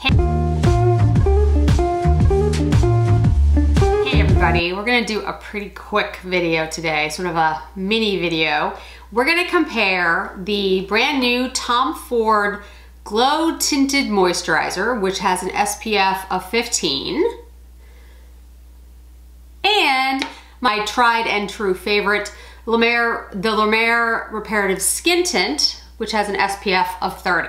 Hey everybody, we're gonna do a pretty quick video today, sort of a mini video. We're gonna compare the brand new Tom Ford Glow Tinted Moisturizer, which has an SPF of 15, and my tried and true favorite, the Mer Reparative Skin tint, which has an SPF of 30.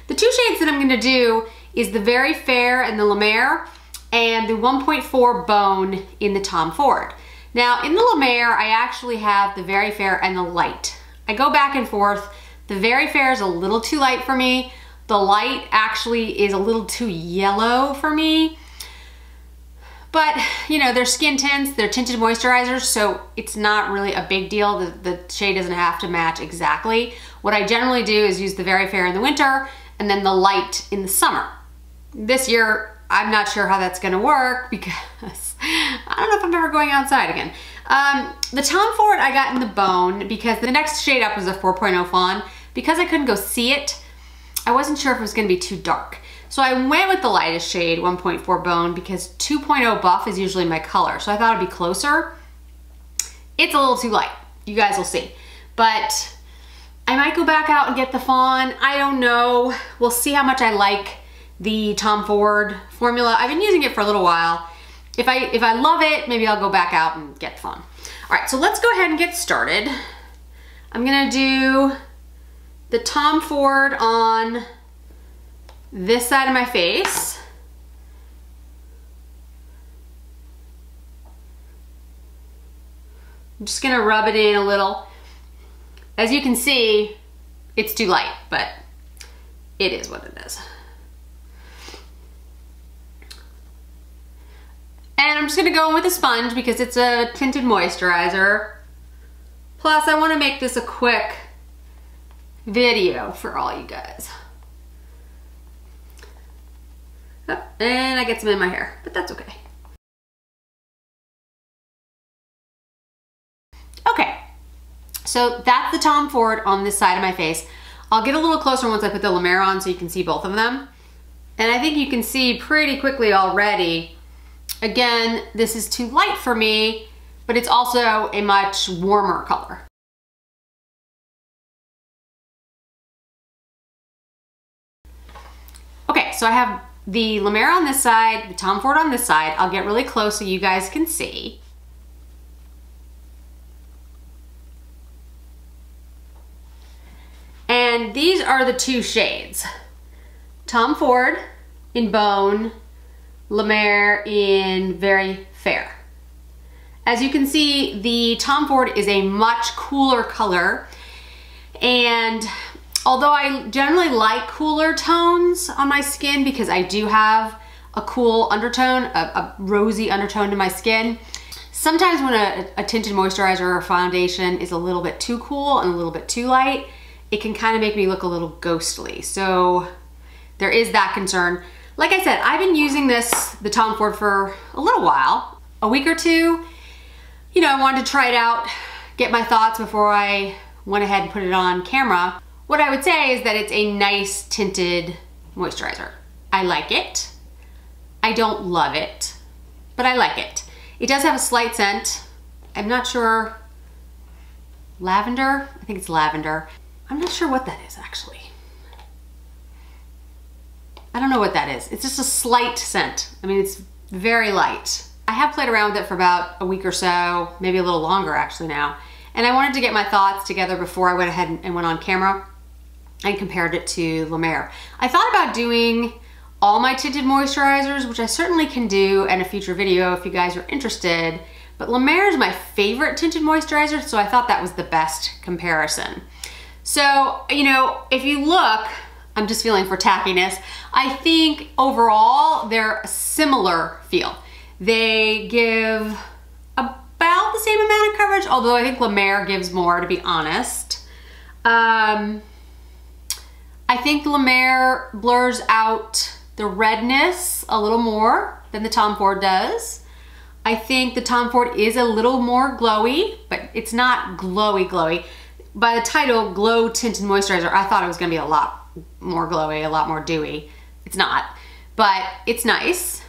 The two shades that I'm gonna do is the Very Fair in the La Mer and the 1.4 Bone in the Tom Ford. Now in the La Mer, I actually have the Very Fair and the Light. I go back and forth. The Very Fair is a little too light for me. The Light actually is a little too yellow for me. But, you know, they're skin tints, they're tinted moisturizers, so it's not really a big deal. The shade doesn't have to match exactly. What I generally do is use the Very Fair in the winter and then the Light in the summer. This year, I'm not sure how that's gonna work because I don't know if I'm ever going outside again. The Tom Ford I got in the Bone because the next shade up was a 4.0 Fawn. Because I couldn't go see it, I wasn't sure if it was gonna be too dark. So I went with the lightest shade, 1.4 Bone, because 2.0 Buff is usually my color. So I thought it'd be closer. It's a little too light. You guys will see. But I might go back out and get the Fawn. I don't know. We'll see how much I like the Tom Ford formula. I've been using it for a little while. If I love it, maybe I'll go back out and get the Fawn. All right, so let's go ahead and get started. I'm gonna do the Tom Ford on this side of my face. I'm just gonna rub it in a little. As you can see, it's too light, but it is what it is. And I'm just gonna go in with a sponge because it's a tinted moisturizer. Plus, I wanna make this a quick video for all you guys. Oh, and I get some in my hair, but that's okay. Okay, so that's the Tom Ford on this side of my face. I'll get a little closer once I put the La Mer on so you can see both of them. And I think you can see pretty quickly already. Again, this is too light for me, but it's also a much warmer color. Okay, so I have the La Mer on this side, the Tom Ford on this side. I'll get really close so you guys can see. And these are the two shades. Tom Ford in Bone, La Mer in Very Fair. As you can see, the Tom Ford is a much cooler color, and although I generally like cooler tones on my skin because I do have a cool undertone, a rosy undertone to my skin, sometimes when a tinted moisturizer or foundation is a little bit too cool and a little bit too light, it can kind of make me look a little ghostly. So there is that concern. Like I said, I've been using the Tom Ford for a little while, a week or two. You know, I wanted to try it out, get my thoughts before I went ahead and put it on camera. What I would say is that it's a nice tinted moisturizer. I like it. I don't love it, but I like it. It does have a slight scent. I'm not sure, lavender? I think it's lavender. I'm not sure what that is actually. I don't know what that is. It's just a slight scent. I mean, it's very light. I have played around with it for about a week or so, maybe a little longer actually now. And I wanted to get my thoughts together before I went ahead and went on camera and compared it to La Mer. I thought about doing all my tinted moisturizers, which I certainly can do in a future video if you guys are interested. But La Mer is my favorite tinted moisturizer, so I thought that was the best comparison. So, you know, if you look, I'm just feeling for tackiness. I think overall they're a similar feel. They give about the same amount of coverage, although I think La Mer gives more, to be honest. I think La Mer blurs out the redness a little more than the Tom Ford does. I think the Tom Ford is a little more glowy, but it's not glowy. By the title, Glow Tinted Moisturizer, I thought it was gonna be a lot more glowy, a lot more dewy. It's not. but it's nice.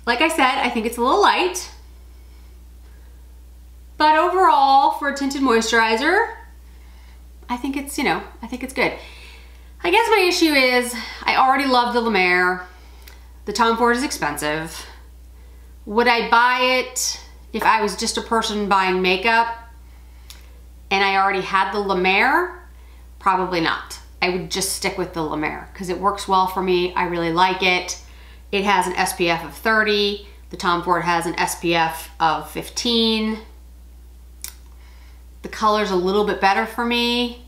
Like I said, I think it's a little light. But overall, for a tinted moisturizer, I think it's, you know, I think it's good. I guess my issue is I already love the La Mer. The Tom Ford is expensive. Would I buy it if I was just a person buying makeup and I already had the La Mer? Probably not. I would just stick with the La Mer because it works well for me. I really like it. It has an SPF of 30. The Tom Ford has an SPF of 15. The color's a little bit better for me.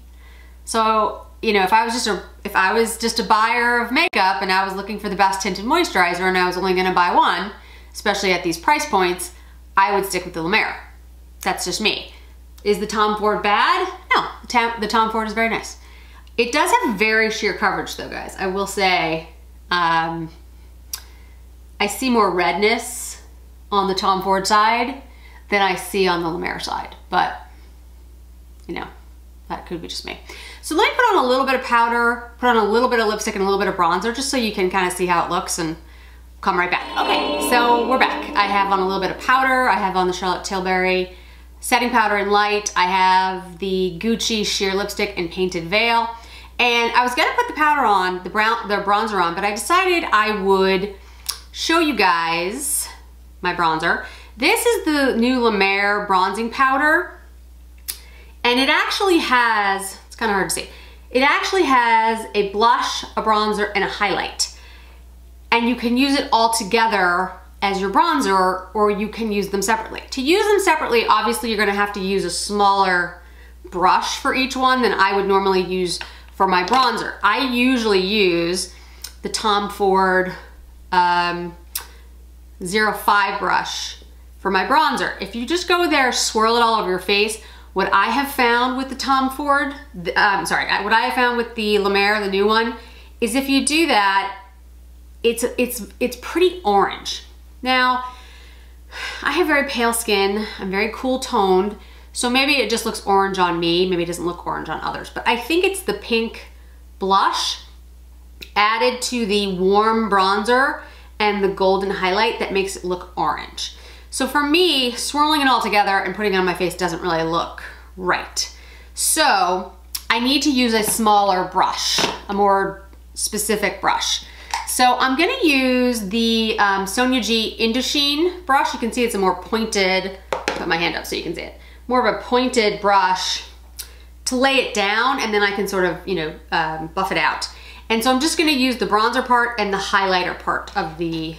So, you know, if I was just a buyer of makeup and I was looking for the best tinted moisturizer and I was only gonna buy one, especially at these price points, I would stick with the La Mer. That's just me. Is the Tom Ford bad? No, the Tom Ford is very nice. It does have very sheer coverage though, guys. I will say, I see more redness on the Tom Ford side than I see on the La Mer side, but you know, that could be just me. So let me put on a little bit of powder, put on a little bit of lipstick and a little bit of bronzer just so you can kind of see how it looks and come right back. Okay, so we're back. I have on a little bit of powder. I have on the Charlotte Tilbury setting powder in light. I have the Gucci sheer lipstick in Painted Veil. And I was gonna put the powder on, the bronzer on, but I decided I would show you guys my bronzer. This is the new La Mer bronzing powder. And it actually has, it's kind of hard to see, it actually has a blush, a bronzer, and a highlight. And you can use it all together as your bronzer, or you can use them separately. To use them separately, obviously you're gonna have to use a smaller brush for each one than I would normally use for my bronzer. I usually use the Tom Ford 05 brush for my bronzer. If you just go there, swirl it all over your face, what I have found with the Tom Ford, what I have found with the La Mer, the new one, is if you do that, it's pretty orange. Now, I have very pale skin, I'm very cool toned, so maybe it just looks orange on me, maybe it doesn't look orange on others, but I think it's the pink blush added to the warm bronzer and the golden highlight that makes it look orange. So for me, swirling it all together and putting it on my face doesn't really look right. So I need to use a smaller brush, a more specific brush. So I'm gonna use the Sonia G Indochine brush. You can see it's a more pointed, put my hand up so you can see it, more of a pointed brush to lay it down, and then I can sort of, you know, buff it out. And so I'm just gonna use the bronzer part and the highlighter part of the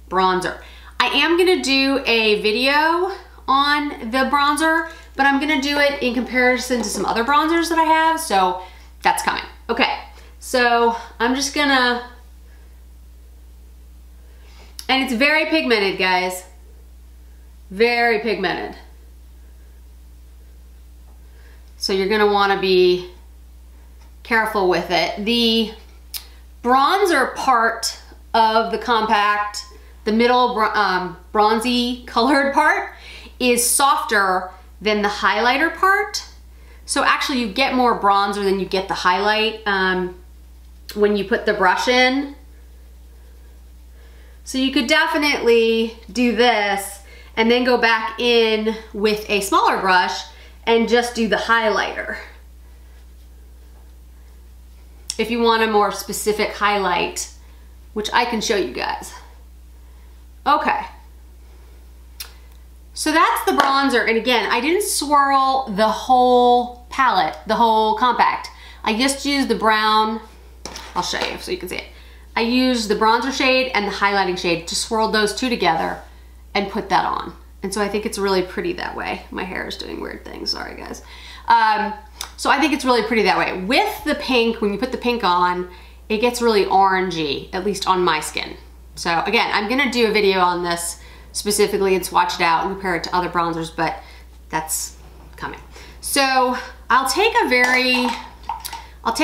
bronzer. I am gonna do a video on the bronzer, but I'm gonna do it in comparison to some other bronzers that I have, so that's coming. Okay, so I'm just gonna, and it's very pigmented, guys. Very pigmented. So you're gonna wanna be careful with it. The bronzer part of the compact, the middle bronzy colored part, is softer than the highlighter part. So actually you get more bronzer than you get the highlight when you put the brush in. So you could definitely do this and then go back in with a smaller brush and just do the highlighter if you want a more specific highlight, which I can show you guys. Okay, so that's the bronzer, and again, I didn't swirl the whole palette, the whole compact. I just used the brown, I'll show you so you can see it. I used the bronzer shade and the highlighting shade, to swirl those two together and put that on. And so I think it's really pretty that way. My hair is doing weird things, sorry guys. So I think it's really pretty that way. With the pink, when you put the pink on, it gets really orangey, at least on my skin. So again, I'm gonna do a video on this specifically and swatch it out and compare it to other bronzers, but that's coming. So I'll take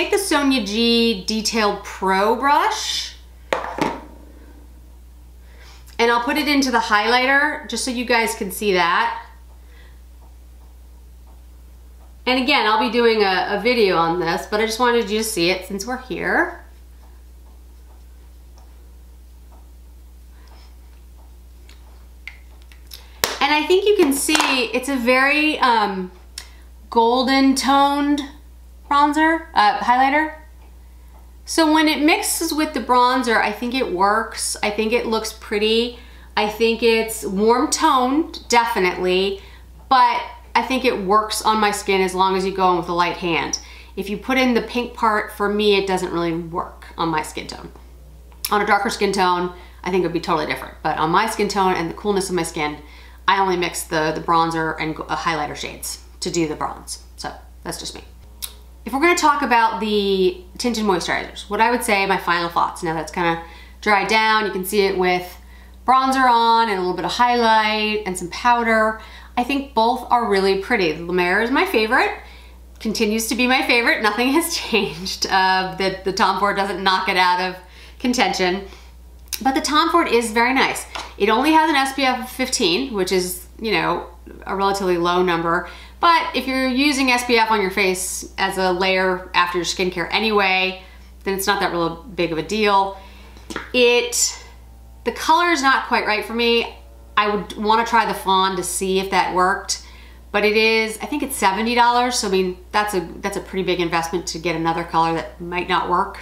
the Sonia G Detailed Pro brush, and I'll put it into the highlighter just so you guys can see that. And again, I'll be doing a video on this, but I just wanted you to see it since we're here. And I think you can see it's a very golden toned bronzer, highlighter. So when it mixes with the bronzer, I think it works. I think it looks pretty. I think it's warm toned, definitely, but I think it works on my skin as long as you go in with a light hand. If you put in the pink part, for me, it doesn't really work on my skin tone. On a darker skin tone, I think it would be totally different. But on my skin tone and the coolness of my skin, I only mix the bronzer and highlighter shades to do the bronze. So that's just me. If we're gonna talk about the tinted moisturizers, what I would say, my final thoughts, now that's kind of dried down, you can see it with bronzer on and a little bit of highlight and some powder. I think both are really pretty. The La Mer is my favorite, continues to be my favorite. Nothing has changed. The Tom Ford doesn't knock it out of contention, but the Tom Ford is very nice. It only has an SPF of 15, which is, you know, a relatively low number. But if you're using SPF on your face as a layer after your skincare anyway, then it's not that real big of a deal. The color is not quite right for me. I would want to try the fawn to see if that worked, but it is, I think it's $70. So I mean, that's a pretty big investment to get another color that might not work.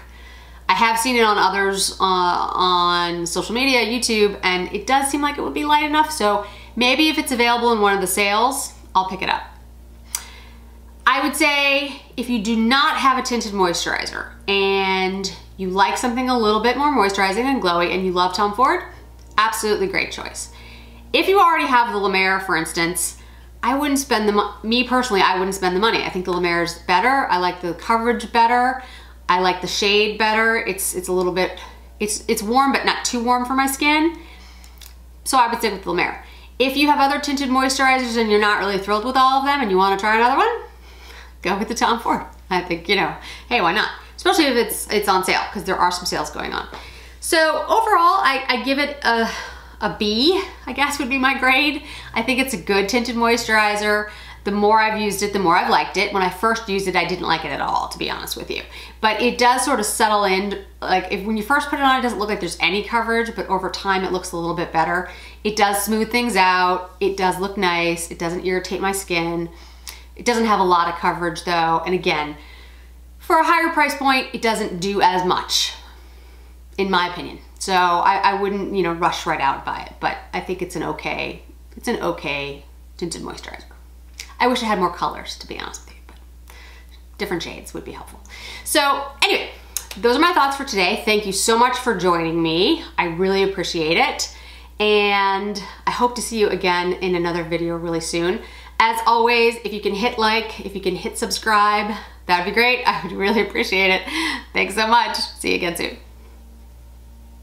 I have seen it on others on social media, YouTube, and it does seem like it would be light enough. So maybe if it's available in one of the sales, I'll pick it up. I would say if you do not have a tinted moisturizer and you like something a little bit more moisturizing and glowy and you love Tom Ford, absolutely great choice. If you already have the La Mer, for instance, I wouldn't spend me personally, I wouldn't spend the money. I think the La Mer is better. I like the coverage better. I like the shade better. It's a little bit, it's warm, but not too warm for my skin. So I would stick with the La Mer. If you have other tinted moisturizers and you're not really thrilled with all of them and you want to try another one, go with the Tom Ford. I think, you know, hey, why not? Especially if it's on sale, because there are some sales going on. So overall, I give it a B, I guess would be my grade. I think it's a good tinted moisturizer. The more I've used it, the more I've liked it. When I first used it, I didn't like it at all, to be honest with you. But it does sort of settle in, like when you first put it on, it doesn't look like there's any coverage, but over time it looks a little bit better. It does smooth things out. It does look nice. It doesn't irritate my skin. It doesn't have a lot of coverage though. And again, for a higher price point, it doesn't do as much, in my opinion. So I wouldn't, you know, rush right out and buy it, but I think it's an okay tinted moisturizer. I wish it had more colors, to be honest with you, but different shades would be helpful. So anyway, those are my thoughts for today. Thank you so much for joining me. I really appreciate it. And I hope to see you again in another video really soon. As always, if you can hit like, if you can hit subscribe, that would be great. I would really appreciate it. Thanks so much. See you again soon.